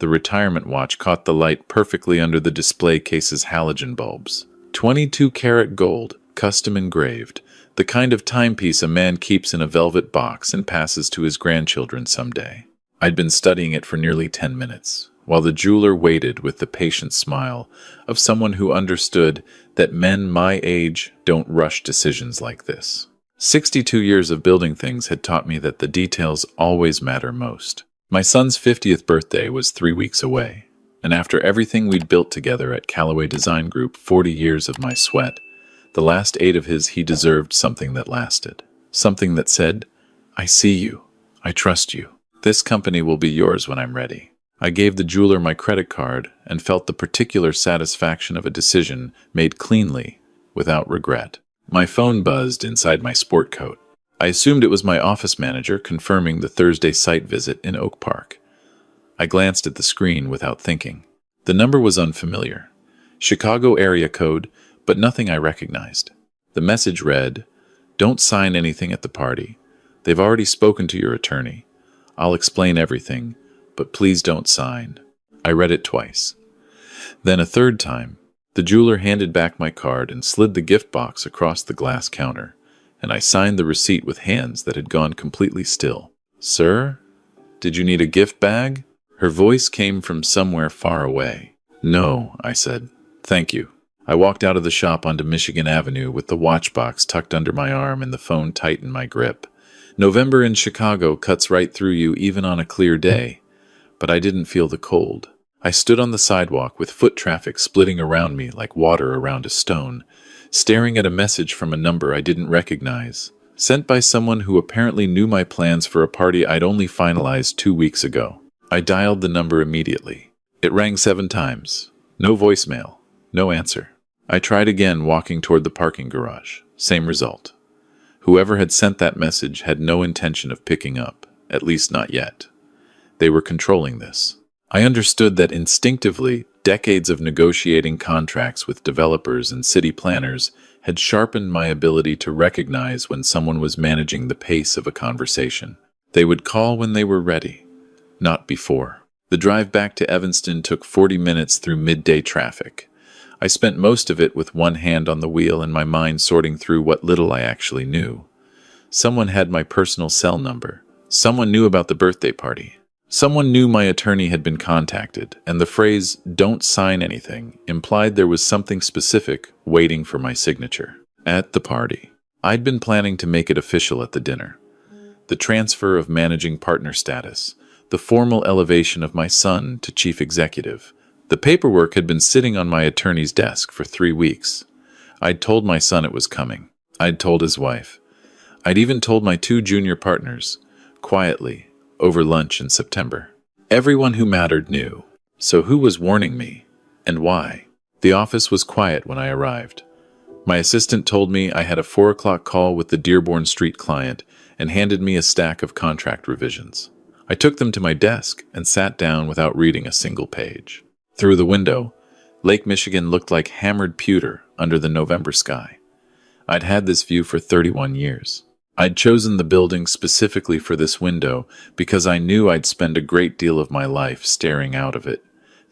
The retirement watch caught the light perfectly under the display case's halogen bulbs. 22-karat gold, custom engraved, the kind of timepiece a man keeps in a velvet box and passes to his grandchildren someday. I'd been studying it for nearly 10 minutes, while the jeweler waited with the patient smile of someone who understood that men my age don't rush decisions like this. 62 years of building things had taught me that the details always matter most. My son's 50th birthday was 3 weeks away, and after everything we'd built together at Callaway Design Group, 40 years of my sweat, the last 8 of his, he deserved something that lasted. Something that said, "I see you. I trust you. This company will be yours when I'm ready." I gave the jeweler my credit card and felt the particular satisfaction of a decision made cleanly, without regret. My phone buzzed inside my sport coat. I assumed it was my office manager confirming the Thursday site visit in Oak Park. I glanced at the screen without thinking. The number was unfamiliar. Chicago area code, but nothing I recognized. The message read, "Don't sign anything at the party. They've already spoken to your attorney. I'll explain everything, but please don't sign." I read it twice. Then a third time. The jeweler handed back my card and slid the gift box across the glass counter, and I signed the receipt with hands that had gone completely still. "Sir, did you need a gift bag?" Her voice came from somewhere far away. "No," I said. "Thank you." I walked out of the shop onto Michigan Avenue with the watch box tucked under my arm and the phone tight in my grip. November in Chicago cuts right through you even on a clear day, but I didn't feel the cold. I stood on the sidewalk with foot traffic splitting around me like water around a stone, staring at a message from a number I didn't recognize, sent by someone who apparently knew my plans for a party I'd only finalized 2 weeks ago. I dialed the number immediately. It rang 7 times. No voicemail. No answer. I tried again, walking toward the parking garage. Same result. Whoever had sent that message had no intention of picking up, at least not yet. They were controlling this. I understood that instinctively, decades of negotiating contracts with developers and city planners had sharpened my ability to recognize when someone was managing the pace of a conversation. They would call when they were ready, not before. The drive back to Evanston took 40 minutes through midday traffic. I spent most of it with one hand on the wheel and my mind sorting through what little I actually knew. Someone had my personal cell number. Someone knew about the birthday party. Someone knew my attorney had been contacted, and the phrase, "don't sign anything," implied there was something specific waiting for my signature. At the party. I'd been planning to make it official at the dinner. The transfer of managing partner status. The formal elevation of my son to chief executive. The paperwork had been sitting on my attorney's desk for 3 weeks. I'd told my son it was coming. I'd told his wife. I'd even told my 2 junior partners, quietly, over lunch in September. Everyone who mattered knew. So who was warning me, and why? The office was quiet when I arrived. My assistant told me I had a 4 o'clock call with the Dearborn Street client and handed me a stack of contract revisions. I took them to my desk and sat down without reading a single page. Through the window, Lake Michigan looked like hammered pewter under the November sky. I'd had this view for 31 years. I'd chosen the building specifically for this window because I knew I'd spend a great deal of my life staring out of it,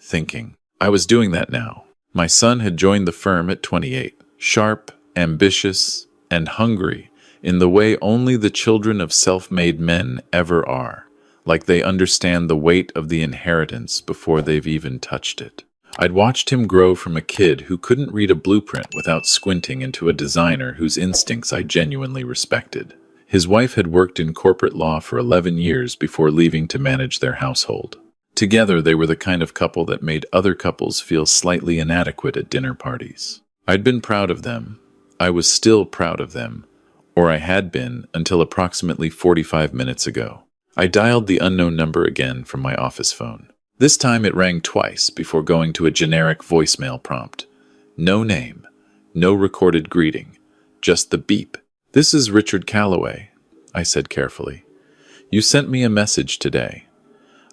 thinking. I was doing that now. My son had joined the firm at 28, sharp, ambitious, and hungry in the way only the children of self-made men ever are. Like they understand the weight of the inheritance before they've even touched it. I'd watched him grow from a kid who couldn't read a blueprint without squinting into a designer whose instincts I genuinely respected. His wife had worked in corporate law for 11 years before leaving to manage their household. Together, they were the kind of couple that made other couples feel slightly inadequate at dinner parties. I'd been proud of them. I was still proud of them, or I had been until approximately 45 minutes ago. I dialed the unknown number again from my office phone. This time it rang twice before going to a generic voicemail prompt. No name, no recorded greeting, just the beep. "This is Richard Callaway," I said carefully. "You sent me a message today.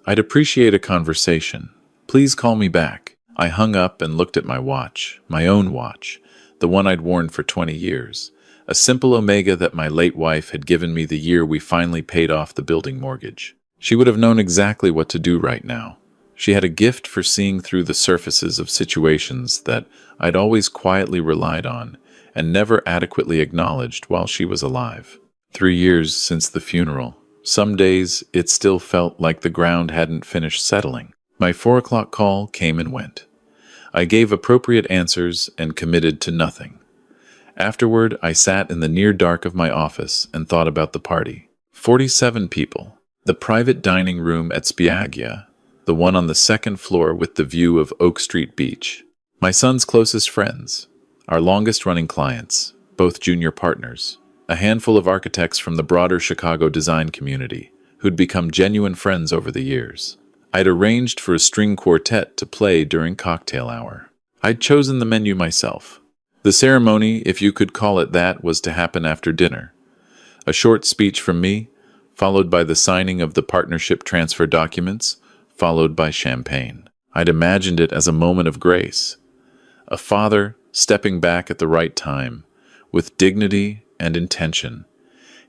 I'd appreciate a conversation. Please call me back." I hung up and looked at my watch, my own watch, the one I'd worn for 20 years. A simple Omega that my late wife had given me the year we finally paid off the building mortgage. She would have known exactly what to do right now. She had a gift for seeing through the surfaces of situations that I'd always quietly relied on and never adequately acknowledged while she was alive. 3 years since the funeral. Some days it still felt like the ground hadn't finished settling. My 4 o'clock call came and went. I gave appropriate answers and committed to nothing. Afterward, I sat in the near dark of my office and thought about the party. 47 people. The private dining room at Spiaggia, the one on the second floor with the view of Oak Street Beach. My son's closest friends, our longest-running clients, both junior partners, a handful of architects from the broader Chicago design community who'd become genuine friends over the years. I'd arranged for a string quartet to play during cocktail hour. I'd chosen the menu myself. The ceremony, if you could call it that, was to happen after dinner. A short speech from me, followed by the signing of the partnership transfer documents, followed by champagne. I'd imagined it as a moment of grace. A father stepping back at the right time, with dignity and intention,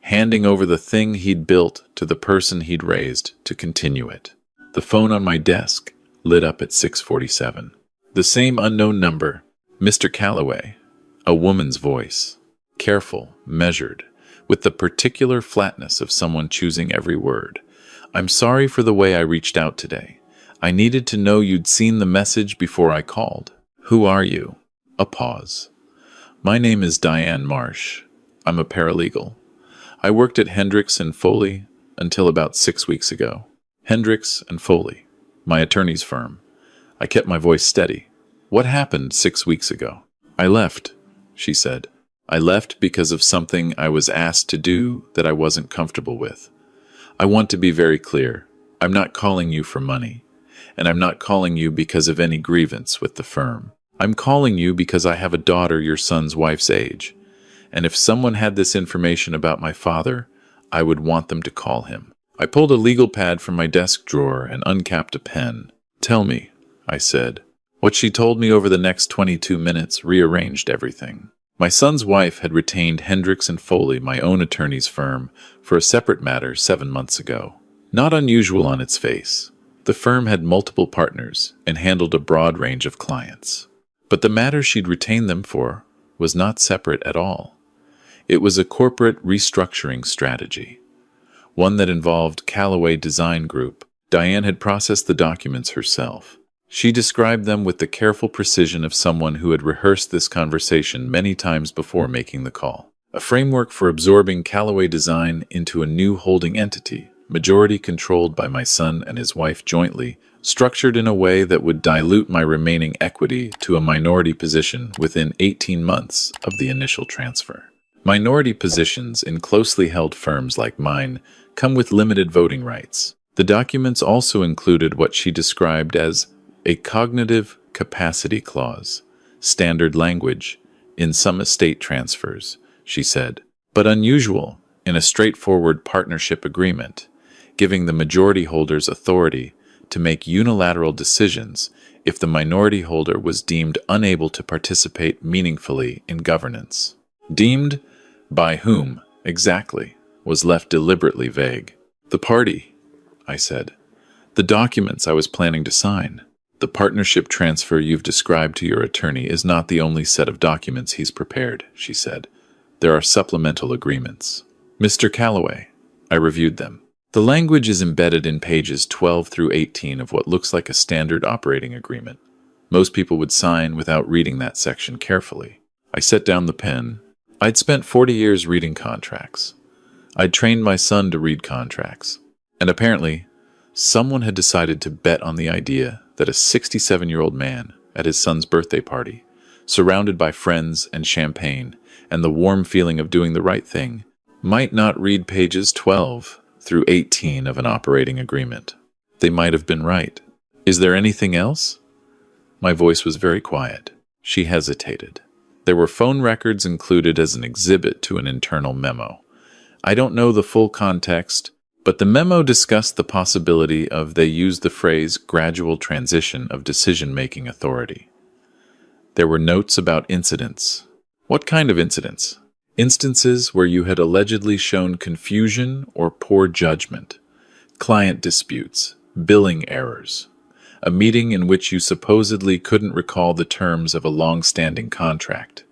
handing over the thing he'd built to the person he'd raised to continue it. The phone on my desk lit up at 6:47. The same unknown number, Mr. Calloway, a woman's voice, careful, measured, with the particular flatness of someone choosing every word. "I'm sorry for the way I reached out today. I needed to know you'd seen the message before I called. Who are you?" A pause. "My name is Diane Marsh. I'm a paralegal. I worked at Hendricks and Foley until about 6 weeks ago. Hendricks and Foley, my attorney's firm." I kept my voice steady. "What happened 6 weeks ago?" "I left," she said. "I left because of something I was asked to do that I wasn't comfortable with. I want to be very clear. I'm not calling you for money, and I'm not calling you because of any grievance with the firm. I'm calling you because I have a daughter your son's wife's age, and if someone had this information about my father, I would want them to call him." I pulled a legal pad from my desk drawer and uncapped a pen. "Tell me," I said. What she told me over the next 22 minutes rearranged everything. My son's wife had retained Hendricks and Foley, my own attorney's firm, for a separate matter 7 months ago. Not unusual on its face. The firm had multiple partners and handled a broad range of clients. But the matter she'd retained them for was not separate at all. It was a corporate restructuring strategy, one that involved Callaway Design Group. Diane had processed the documents herself. She described them with the careful precision of someone who had rehearsed this conversation many times before making the call. A framework for absorbing Callaway Design into a new holding entity, majority controlled by my son and his wife jointly, structured in a way that would dilute my remaining equity to a minority position within 18 months of the initial transfer. Minority positions in closely held firms like mine come with limited voting rights. The documents also included what she described as a cognitive capacity clause, standard language in some estate transfers, she said, but unusual in a straightforward partnership agreement, giving the majority holders authority to make unilateral decisions if the minority holder was deemed unable to participate meaningfully in governance. Deemed by whom, exactly, was left deliberately vague. "The party," I said. "The documents I was planning to sign. The partnership transfer you've described to your attorney is not the only set of documents he's prepared," she said. "There are supplemental agreements." "Mr. Calloway." I reviewed them. The language is embedded in pages 12 through 18 of what looks like a standard operating agreement. Most people would sign without reading that section carefully. I set down the pen. I'd spent 40 years reading contracts. I'd trained my son to read contracts. And apparently, someone had decided to bet on the idea that a 67-year-old man at his son's birthday party, surrounded by friends and champagne and the warm feeling of doing the right thing, might not read pages 12 through 18 of an operating agreement. They might have been right. "Is there anything else?" My voice was very quiet. She hesitated. There were phone records included as an exhibit to an internal memo. I don't know the full context, but the memo discussed the possibility of, they used the phrase, gradual transition of decision-making authority. There were notes about incidents. What kind of incidents? Instances where you had allegedly shown confusion or poor judgment, client disputes, billing errors. A meeting in which you supposedly couldn't recall the terms of a long-standing contract.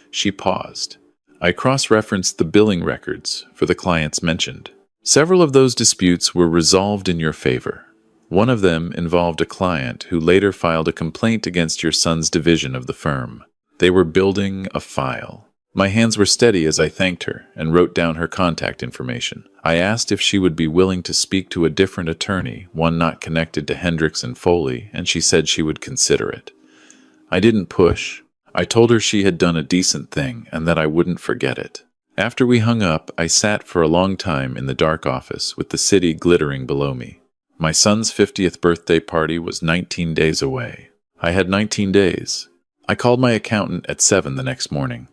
She paused. I cross-referenced the billing records for the clients mentioned. Several of those disputes were resolved in your favor. One of them involved a client who later filed a complaint against your son's division of the firm. They were building a file. My hands were steady as I thanked her and wrote down her contact information. I asked if she would be willing to speak to a different attorney, one not connected to Hendricks and Foley, and she said she would consider it. I didn't push. I told her she had done a decent thing and that I wouldn't forget it. After we hung up, I sat for a long time in the dark office with the city glittering below me. My son's 50th birthday party was 19 days away. I had 19 days. I called my accountant at 7 the next morning.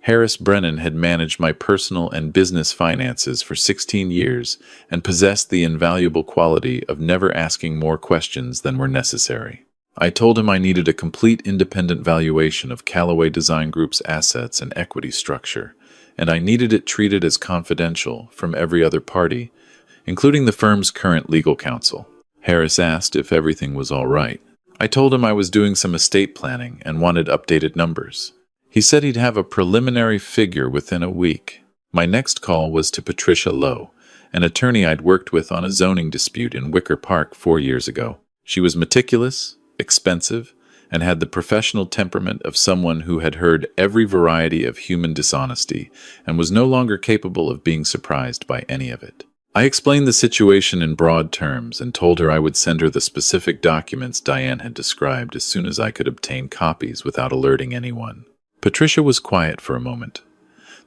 Harris Brennan had managed my personal and business finances for 16 years and possessed the invaluable quality of never asking more questions than were necessary. I told him I needed a complete independent valuation of Callaway Design Group's assets and equity structure, and I needed it treated as confidential from every other party, including the firm's current legal counsel. Harris asked if everything was all right. I told him I was doing some estate planning and wanted updated numbers. He said he'd have a preliminary figure within a week. My next call was to Patricia Lowe, an attorney I'd worked with on a zoning dispute in Wicker Park 4 years ago. She was meticulous, expensive, and had the professional temperament of someone who had heard every variety of human dishonesty and was no longer capable of being surprised by any of it. I explained the situation in broad terms and told her I would send her the specific documents Diane had described as soon as I could obtain copies without alerting anyone. Patricia was quiet for a moment.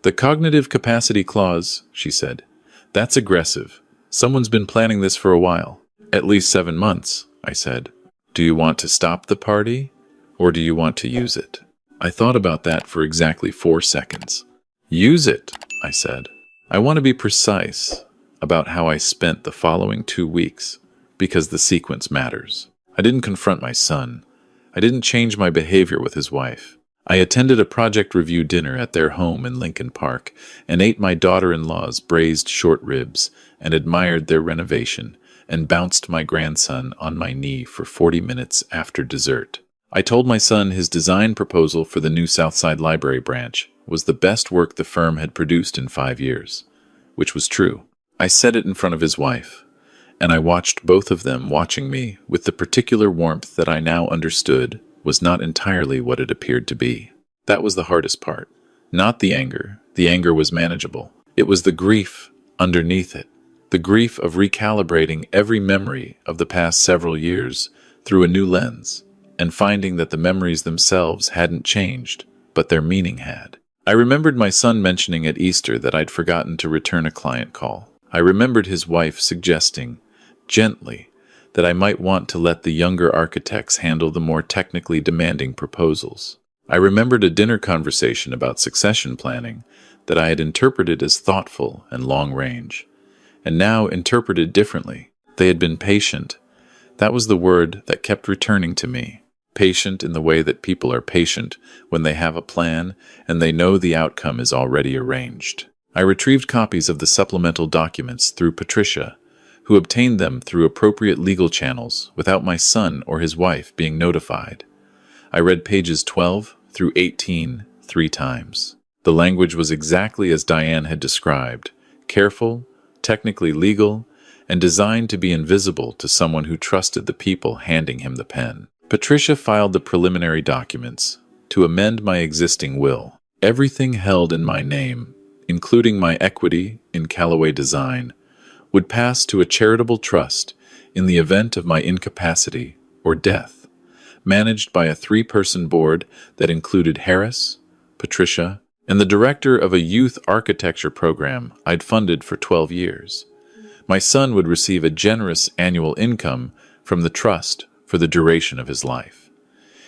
"The cognitive capacity clause," she said. "That's aggressive. Someone's been planning this for a while." "At least 7 months," I said. "Do you want to stop the party, or do you want to use it?" I thought about that for exactly 4 seconds. "Use it," I said. "I want to be precise about how I spent the following 2 weeks, because the sequence matters. I didn't confront my son. I didn't change my behavior with his wife. I attended a project review dinner at their home in Lincoln Park and ate my daughter-in-law's braised short ribs and admired their renovation and bounced my grandson on my knee for 40 minutes after dessert. I told my son his design proposal for the new Southside Library branch was the best work the firm had produced in 5 years, which was true. I said it in front of his wife, and I watched both of them watching me with the particular warmth that I now understood was not entirely what it appeared to be. That was the hardest part. Not the anger. The anger was manageable. It was the grief underneath it. The grief of recalibrating every memory of the past several years through a new lens, and finding that the memories themselves hadn't changed, but their meaning had. I remembered my son mentioning at Easter that I'd forgotten to return a client call. I remembered his wife suggesting, gently, that I might want to let the younger architects handle the more technically demanding proposals. I remembered a dinner conversation about succession planning that I had interpreted as thoughtful and long-range, and now interpreted differently. They had been patient. That was the word that kept returning to me. Patient in the way that people are patient when they have a plan and they know the outcome is already arranged. I retrieved copies of the supplemental documents through Patricia, who obtained them through appropriate legal channels without my son or his wife being notified. I read pages 12 through 18 3 times. The language was exactly as Diane had described, careful, technically legal, and designed to be invisible to someone who trusted the people handing him the pen. Patricia filed the preliminary documents to amend my existing will. Everything held in my name, including my equity in Callaway Design, would pass to a charitable trust in the event of my incapacity or death, managed by a 3-person board that included Harris, Patricia, and the director of a youth architecture program I'd funded for 12 years. My son would receive a generous annual income from the trust for the duration of his life.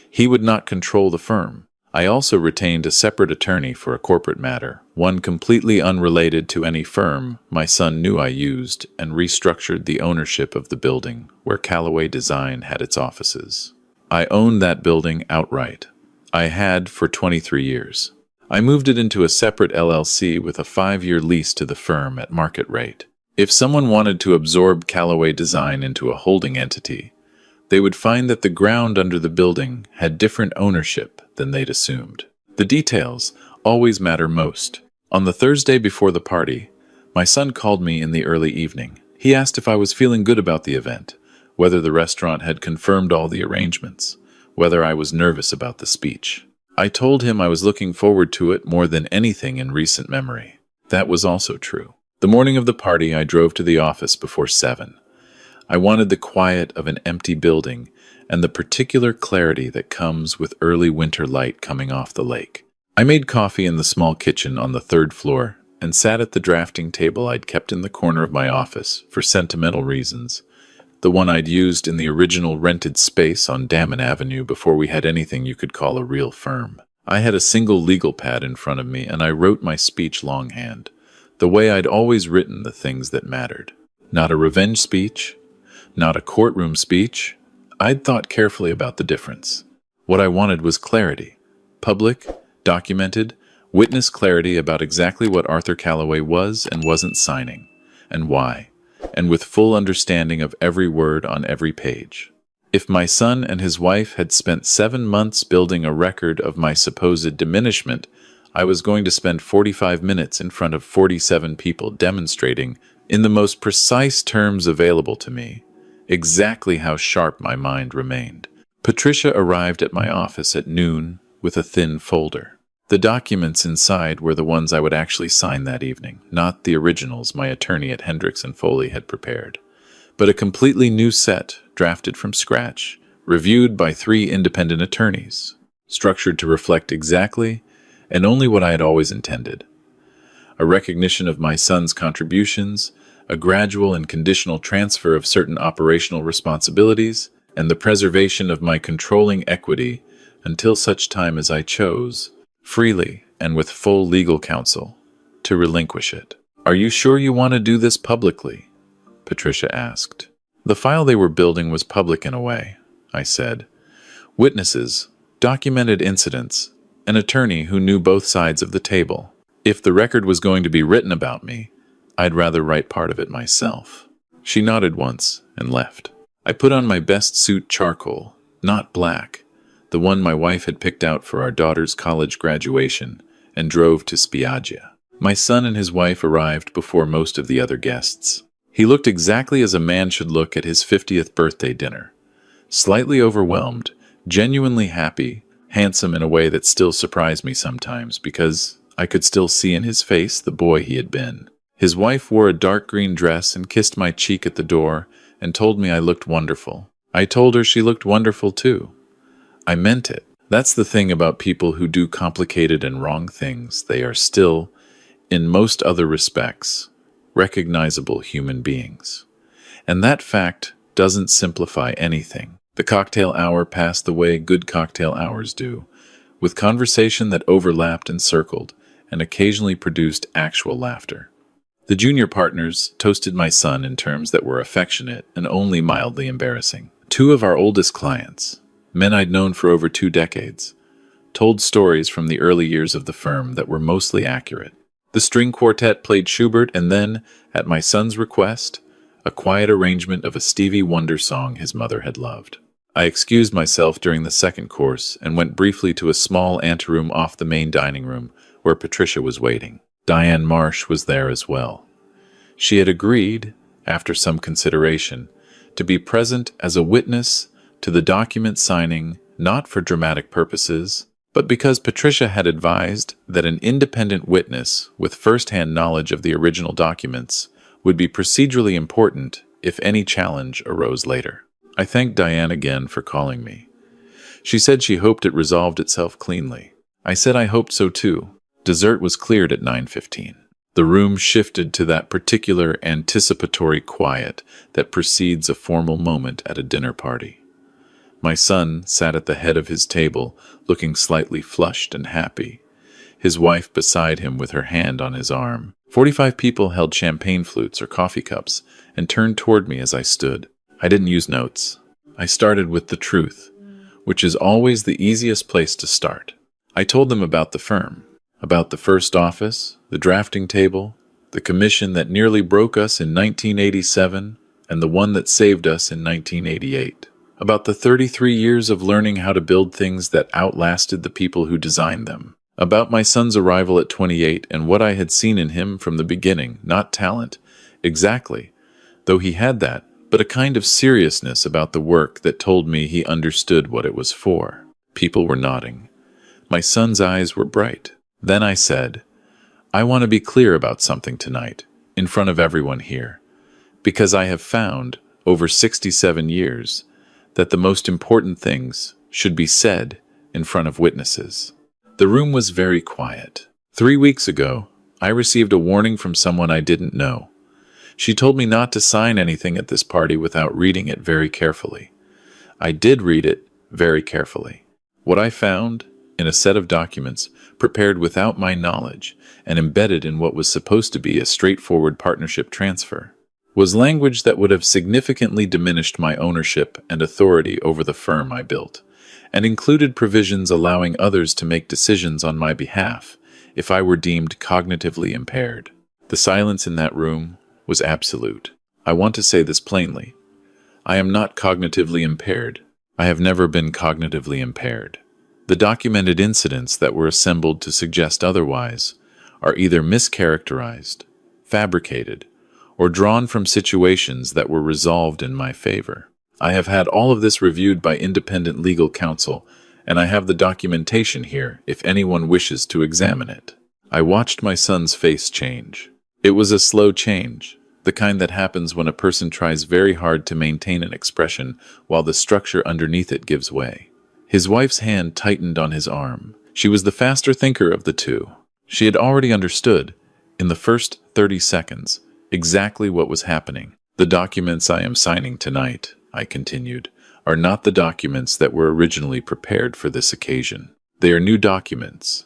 He would not control the firm. I also retained a separate attorney for a corporate matter, one completely unrelated to any firm my son knew I used, and restructured the ownership of the building where Callaway Design had its offices. I owned that building outright. I had for 23 years. I moved it into a separate LLC with a 5-year lease to the firm at market rate. If someone wanted to absorb Callaway Design into a holding entity, They would find that the ground under the building had different ownership than they'd assumed. The details always matter most. On the Thursday before the party, my son called me in the early evening. He asked if I was feeling good about the event, whether the restaurant had confirmed all the arrangements, whether I was nervous about the speech. I told him I was looking forward to it more than anything in recent memory. That was also true. The morning of the party, I drove to the office before 7. I wanted the quiet of an empty building and the particular clarity that comes with early winter light coming off the lake. I made coffee in the small kitchen on the 3rd floor and sat at the drafting table I'd kept in the corner of my office for sentimental reasons, the one I'd used in the original rented space on Dammon Avenue before we had anything you could call a real firm. I had a single legal pad in front of me and I wrote my speech longhand, the way I'd always written the things that mattered. Not a revenge speech, not a courtroom speech. I'd thought carefully about the difference. What I wanted was clarity. Public, documented, witness clarity about exactly what Arthur Calloway was and wasn't signing, and why, and with full understanding of every word on every page. If my son and his wife had spent 7 months building a record of my supposed diminishment, I was going to spend 45 minutes in front of 47 people demonstrating, in the most precise terms available to me, exactly how sharp my mind remained. Patricia arrived at my office at noon with a thin folder. The documents inside were the ones I would actually sign that evening, not the originals my attorney at Hendricks & Foley had prepared, but a completely new set, drafted from scratch, reviewed by 3 independent attorneys, structured to reflect exactly and only what I had always intended. A recognition of my son's contributions, a gradual and conditional transfer of certain operational responsibilities, and the preservation of my controlling equity until such time as I chose, freely and with full legal counsel, to relinquish it. "Are you sure you want to do this publicly?" Patricia asked. The file they were building was public in a way, I said. Witnesses, documented incidents, an attorney who knew both sides of the table. If the record was going to be written about me, I'd rather write part of it myself. She nodded once and left. I put on my best suit, charcoal, not black, the one my wife had picked out for our daughter's college graduation, and drove to Spiaggia. My son and his wife arrived before most of the other guests. He looked exactly as a man should look at his 50th birthday dinner. Slightly overwhelmed, genuinely happy, handsome in a way that still surprised me sometimes because I could still see in his face the boy he had been. His wife wore a dark green dress and kissed my cheek at the door and told me I looked wonderful. I told her she looked wonderful too. I meant it. That's the thing about people who do complicated and wrong things. They are still, in most other respects, recognizable human beings. And that fact doesn't simplify anything. The cocktail hour passed the way good cocktail hours do, with conversation that overlapped and circled, and occasionally produced actual laughter. The junior partners toasted my son in terms that were affectionate and only mildly embarrassing. 2 of our oldest clients, men I'd known for over 2 decades, told stories from the early years of the firm that were mostly accurate. The string quartet played Schubert and then, at my son's request, a quiet arrangement of a Stevie Wonder song his mother had loved. I excused myself during the second course and went briefly to a small anteroom off the main dining room where Patricia was waiting. Diane Marsh was there as well. She had agreed, after some consideration, to be present as a witness to the document signing, not for dramatic purposes, but because Patricia had advised that an independent witness with first-hand knowledge of the original documents would be procedurally important if any challenge arose later. I thanked Diane again for calling me. She said she hoped it resolved itself cleanly. I said I hoped so too. Dessert was cleared at 9:15. The room shifted to that particular anticipatory quiet that precedes a formal moment at a dinner party. My son sat at the head of his table, looking slightly flushed and happy, his wife beside him with her hand on his arm. 45 people held champagne flutes or coffee cups and turned toward me as I stood. I didn't use notes. I started with the truth, which is always the easiest place to start. I told them about the firm, about the first office, the drafting table, the commission that nearly broke us in 1987, and the one that saved us in 1988. about the 33 years of learning how to build things that outlasted the people who designed them, about my son's arrival at 28 and what I had seen in him from the beginning, not talent, exactly, though he had that, but a kind of seriousness about the work that told me he understood what it was for. People were nodding. My son's eyes were bright. Then I said, I want to be clear about something tonight, in front of everyone here, because I have found, over 67 years, that the most important things should be said in front of witnesses. The room was very quiet. 3 weeks ago, I received a warning from someone I didn't know. She told me not to sign anything at this party without reading it very carefully. I did read it very carefully. What I found, in a set of documents prepared without my knowledge and embedded in what was supposed to be a straightforward partnership transfer, was language that would have significantly diminished my ownership and authority over the firm I built, and included provisions allowing others to make decisions on my behalf if I were deemed cognitively impaired. The silence in that room was absolute. I want to say this plainly. I am not cognitively impaired. I have never been cognitively impaired. The documented incidents that were assembled to suggest otherwise are either mischaracterized, fabricated, or drawn from situations that were resolved in my favor. I have had all of this reviewed by independent legal counsel, and I have the documentation here if anyone wishes to examine it. I watched my son's face change. It was a slow change, the kind that happens when a person tries very hard to maintain an expression while the structure underneath it gives way. His wife's hand tightened on his arm. She was the faster thinker of the two. She had already understood, in the first 30 seconds, exactly what was happening. The documents I am signing tonight, I continued, are not the documents that were originally prepared for this occasion. They are new documents,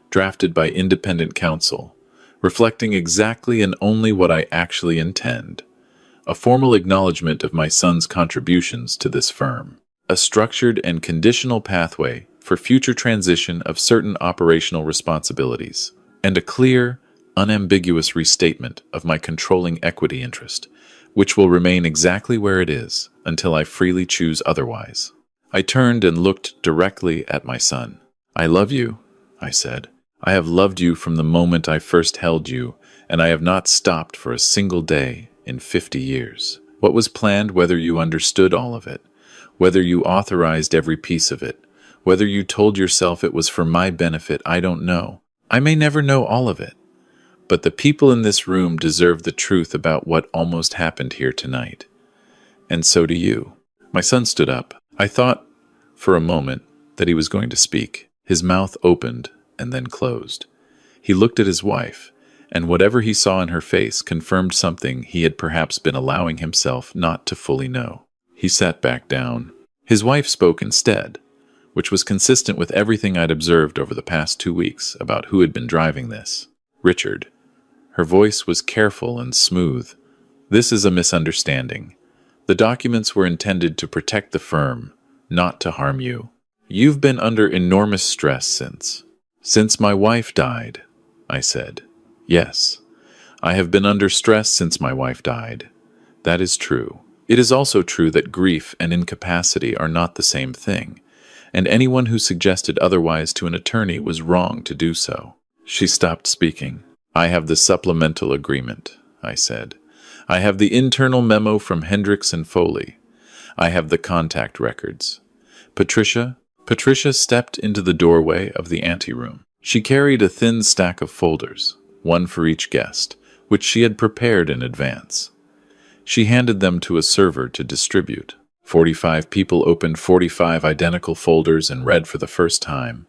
drafted by independent counsel, reflecting exactly and only what I actually intend. A formal acknowledgement of my son's contributions to this firm. A structured and conditional pathway for future transition of certain operational responsibilities, and a clear, unambiguous restatement of my controlling equity interest, which will remain exactly where it is until I freely choose otherwise. I turned and looked directly at my son. I love you, I said. I have loved you from the moment I first held you, and I have not stopped for a single day in 50 years. What was planned, whether you understood all of it, whether you authorized every piece of it, whether you told yourself it was for my benefit, I don't know. I may never know all of it. But the people in this room deserve the truth about what almost happened here tonight. And so do you. My son stood up. I thought, for a moment, that he was going to speak. His mouth opened and then closed. He looked at his wife, and whatever he saw in her face confirmed something he had perhaps been allowing himself not to fully know. He sat back down. His wife spoke instead, which was consistent with everything I'd observed over the past 2 weeks about who had been driving this. Richard. Her voice was careful and smooth. This is a misunderstanding. The documents were intended to protect the firm, not to harm you. You've been under enormous stress since my wife died, I said. Yes, I have been under stress since my wife died. That is true. It is also true that grief and incapacity are not the same thing, and anyone who suggested otherwise to an attorney was wrong to do so. She stopped speaking. I have the supplemental agreement, I said. I have the internal memo from Hendricks and Foley. I have the contact records. Patricia stepped into the doorway of the anteroom. She carried a thin stack of folders, one for each guest, which she had prepared in advance. She handed them to a server to distribute. 45 people opened 45 identical folders and read for the first time,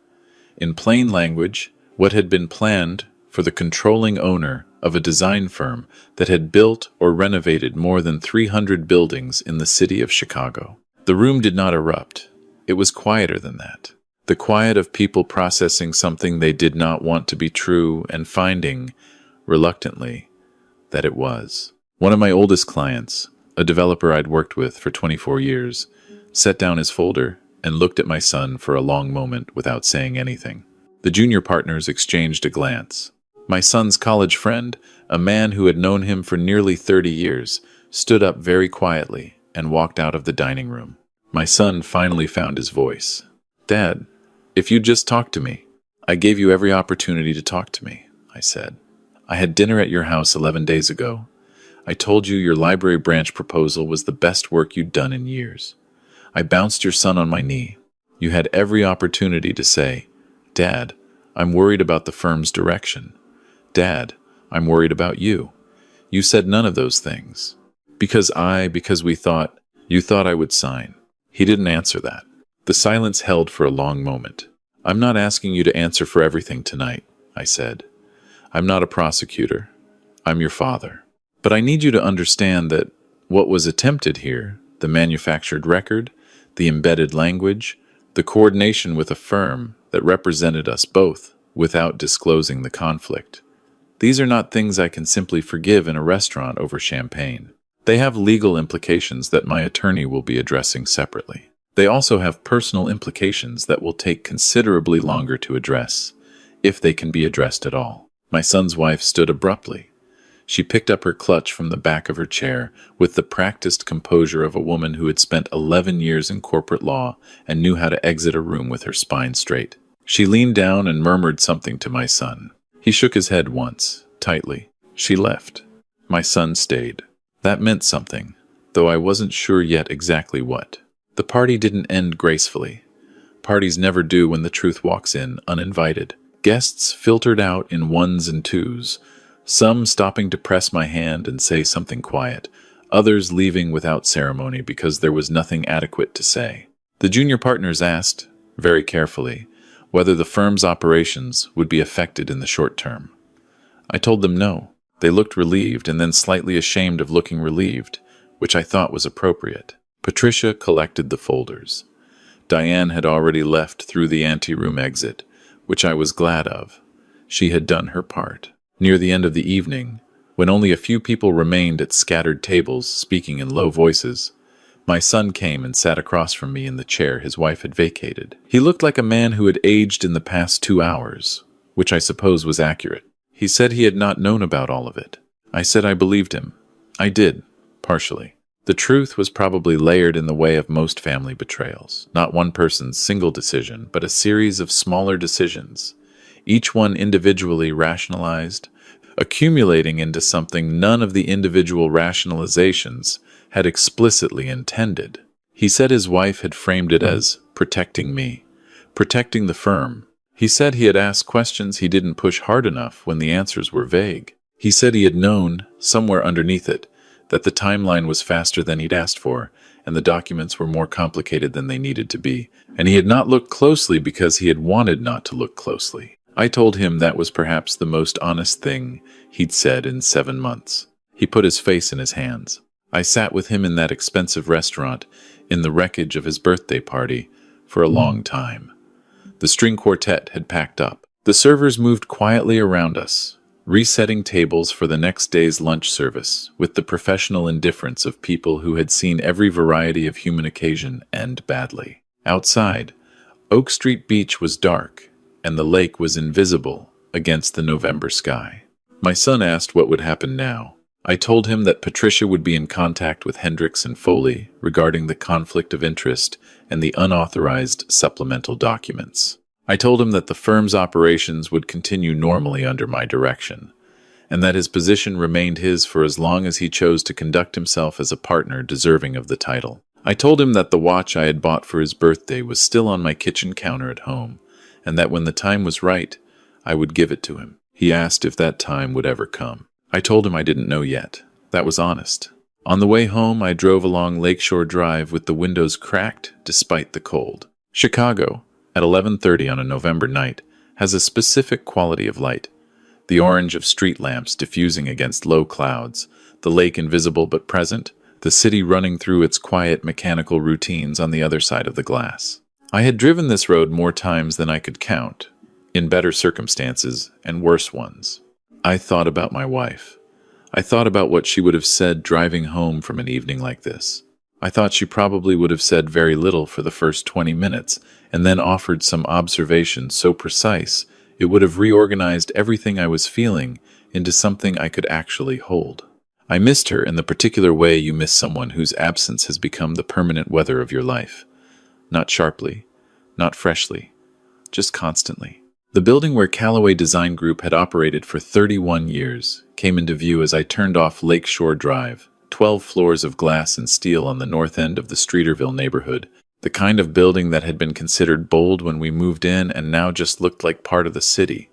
in plain language, what had been planned for the controlling owner of a design firm that had built or renovated more than 300 buildings in the city of Chicago. The room did not erupt. It was quieter than that. The quiet of people processing something they did not want to be true and finding, reluctantly, that it was. One of my oldest clients, a developer I'd worked with for 24 years, set down his folder and looked at my son for a long moment without saying anything. The junior partners exchanged a glance. My son's college friend, a man who had known him for nearly 30 years, stood up very quietly and walked out of the dining room. My son finally found his voice. "Dad, if you'd just talk to me." "I gave you every opportunity to talk to me," I said. "I had dinner at your house 11 days ago. I told you your library branch proposal was the best work you'd done in years. I bounced your son on my knee. You had every opportunity to say, 'Dad, I'm worried about the firm's direction. Dad, I'm worried about you.' You said none of those things. Because we thought, you thought I would sign." He didn't answer that. The silence held for a long moment. "I'm not asking you to answer for everything tonight," I said. "I'm not a prosecutor. I'm your father. But I need you to understand that what was attempted here, the manufactured record, the embedded language, the coordination with a firm that represented us both without disclosing the conflict, these are not things I can simply forgive in a restaurant over champagne. They have legal implications that my attorney will be addressing separately. They also have personal implications that will take considerably longer to address, if they can be addressed at all." My son's wife stood abruptly. She picked up her clutch from the back of her chair with the practiced composure of a woman who had spent 11 years in corporate law and knew how to exit a room with her spine straight. She leaned down and murmured something to my son. He shook his head once, tightly. She left. My son stayed. That meant something, though I wasn't sure yet exactly what. The party didn't end gracefully. Parties never do when the truth walks in uninvited. Guests filtered out in ones and twos, some stopping to press my hand and say something quiet, others leaving without ceremony because there was nothing adequate to say. The junior partners asked, very carefully, whether the firm's operations would be affected in the short term. I told them no. They looked relieved and then slightly ashamed of looking relieved, which I thought was appropriate. Patricia collected the folders. Diane had already left through the anteroom exit, which I was glad of. She had done her part. Near the end of the evening, when only a few people remained at scattered tables speaking in low voices, my son came and sat across from me in the chair his wife had vacated. He looked like a man who had aged in the past 2 hours, which I suppose was accurate. He said he had not known about all of it. I said I believed him. I did, partially. The truth was probably layered in the way of most family betrayals. Not one person's single decision, but a series of smaller decisions, each one individually rationalized, accumulating into something none of the individual rationalizations had explicitly intended. He said his wife had framed it as protecting me, protecting the firm. He said he had asked questions he didn't push hard enough when the answers were vague. He said he had known, somewhere underneath it, that the timeline was faster than he'd asked for, and the documents were more complicated than they needed to be, and he had not looked closely because he had wanted not to look closely. I told him that was perhaps the most honest thing he'd said in 7 months. He put his face in his hands. I sat with him in that expensive restaurant, in the wreckage of his birthday party, for a long time. The string quartet had packed up. The servers moved quietly around us, resetting tables for the next day's lunch service with the professional indifference of people who had seen every variety of human occasion end badly. Outside, Oak Street Beach was dark, and the lake was invisible against the November sky. My son asked what would happen now. I told him that Patricia would be in contact with Hendricks and Foley regarding the conflict of interest and the unauthorized supplemental documents. I told him that the firm's operations would continue normally under my direction, and that his position remained his for as long as he chose to conduct himself as a partner deserving of the title. I told him that the watch I had bought for his birthday was still on my kitchen counter at home, and that when the time was right, I would give it to him. He asked if that time would ever come. I told him I didn't know yet. That was honest. On the way home, I drove along Lakeshore Drive with the windows cracked despite the cold. Chicago, at 11:30 on a November night, has a specific quality of light. The orange of street lamps diffusing against low clouds, the lake invisible but present, the city running through its quiet mechanical routines on the other side of the glass. I had driven this road more times than I could count, in better circumstances and worse ones. I thought about my wife. I thought about what she would have said driving home from an evening like this. I thought she probably would have said very little for the first 20 minutes, and then offered some observation so precise it would have reorganized everything I was feeling into something I could actually hold. I missed her in the particular way you miss someone whose absence has become the permanent weather of your life. Not sharply, not freshly, just constantly. The building where Callaway Design Group had operated for 31 years came into view as I turned off Lakeshore Drive, 12 floors of glass and steel on the north end of the Streeterville neighborhood, the kind of building that had been considered bold when we moved in and now just looked like part of the city,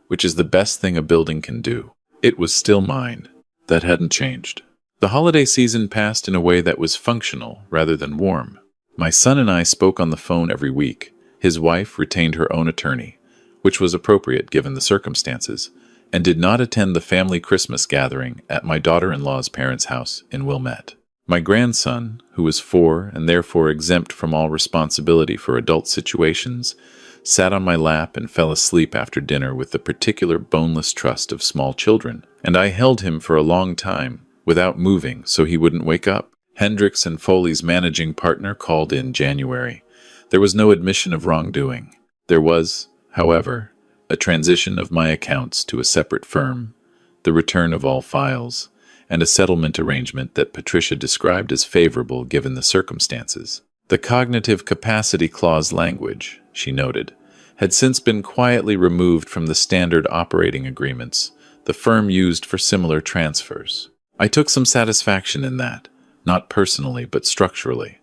which is the best thing a building can do. It was still mine. That hadn't changed. The holiday season passed in a way that was functional rather than warm. My son and I spoke on the phone every week. His wife retained her own attorney, which was appropriate given the circumstances, and did not attend the family Christmas gathering at my daughter-in-law's parents' house in Wilmette. My grandson, who was 4 and therefore exempt from all responsibility for adult situations, sat on my lap and fell asleep after dinner with the particular boneless trust of small children, and I held him for a long time without moving so he wouldn't wake up. Hendricks and Foley's managing partner called in January. There was no admission of wrongdoing. There was, however, a transition of my accounts to a separate firm, the return of all files, and a settlement arrangement that Patricia described as favorable given the circumstances. The cognitive capacity clause language, she noted, had since been quietly removed from the standard operating agreements the firm used for similar transfers. I took some satisfaction in that, not personally but structurally.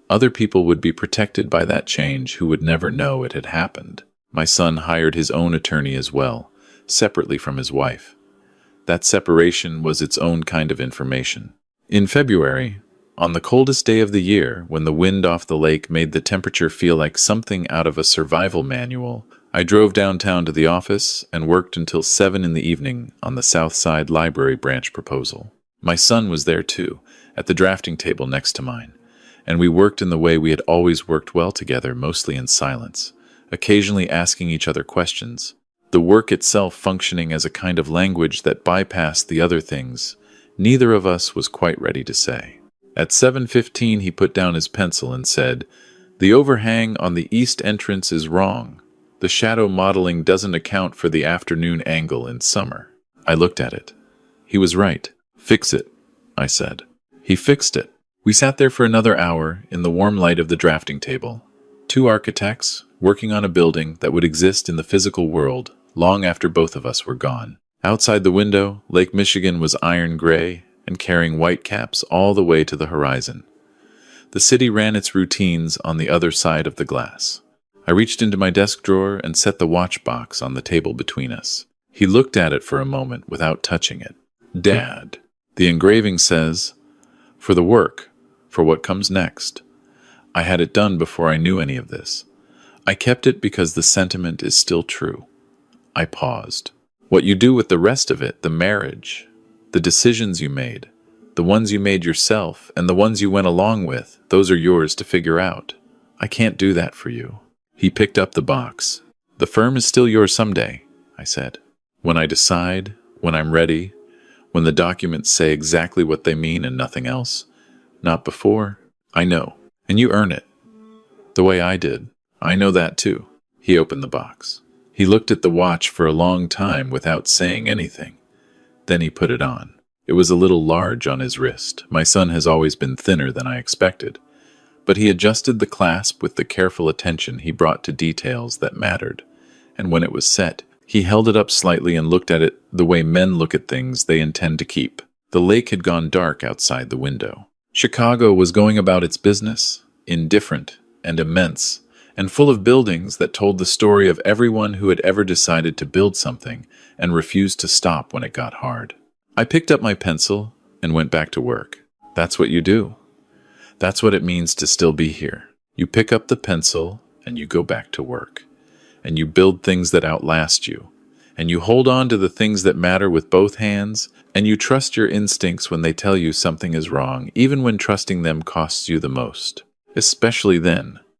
Other people would be protected by that change who would never know it had happened. My son hired his own attorney as well, separately from his wife. That separation was its own kind of information. In February, on the coldest day of the year, when the wind off the lake made the temperature feel like something out of a survival manual, I drove downtown to the office and worked until 7 in the evening on the South Side Library branch proposal. My son was there too, at the drafting table next to mine, and we worked in the way we had always worked well together, mostly in silence, occasionally asking each other questions, the work itself functioning as a kind of language that bypassed the other things neither of us was quite ready to say. At 7:15 he put down his pencil and said, "The overhang on the east entrance is wrong. The shadow modeling doesn't account for the afternoon angle in summer." I looked at it. He was right. "Fix it," I said. He fixed it. We sat there for another hour in the warm light of the drafting table. 2 architects working on a building that would exist in the physical world long after both of us were gone. Outside the window, Lake Michigan was iron gray and carrying white caps all the way to the horizon. The city ran its routines on the other side of the glass. I reached into my desk drawer and set the watch box on the table between us. He looked at it for a moment without touching it. "Dad, the engraving says, 'For the work, for what comes next.' I had it done before I knew any of this. I kept it because the sentiment is still true." I paused. "What you do with the rest of it, the marriage, the decisions you made, the ones you made yourself, and the ones you went along with, those are yours to figure out. I can't do that for you." He picked up the box. "The firm is still yours someday," I said. "When I decide, when I'm ready, when the documents say exactly what they mean and nothing else. Not before. I know. And you earn it. The way I did. I know that too." He opened the box. He looked at the watch for a long time without saying anything. Then he put it on. It was a little large on his wrist. My son has always been thinner than I expected. But he adjusted the clasp with the careful attention he brought to details that mattered. And when it was set, he held it up slightly and looked at it the way men look at things they intend to keep. The lake had gone dark outside the window. Chicago was going about its business, indifferent and immense, and full of buildings that told the story of everyone who had ever decided to build something and refused to stop when it got hard. I picked up my pencil and went back to work. That's what you do. That's what it means to still be here. You pick up the pencil and you go back to work. And you build things that outlast you. And you hold on to the things that matter with both hands, and you trust your instincts when they tell you something is wrong, even when trusting them costs you the most. Especially then,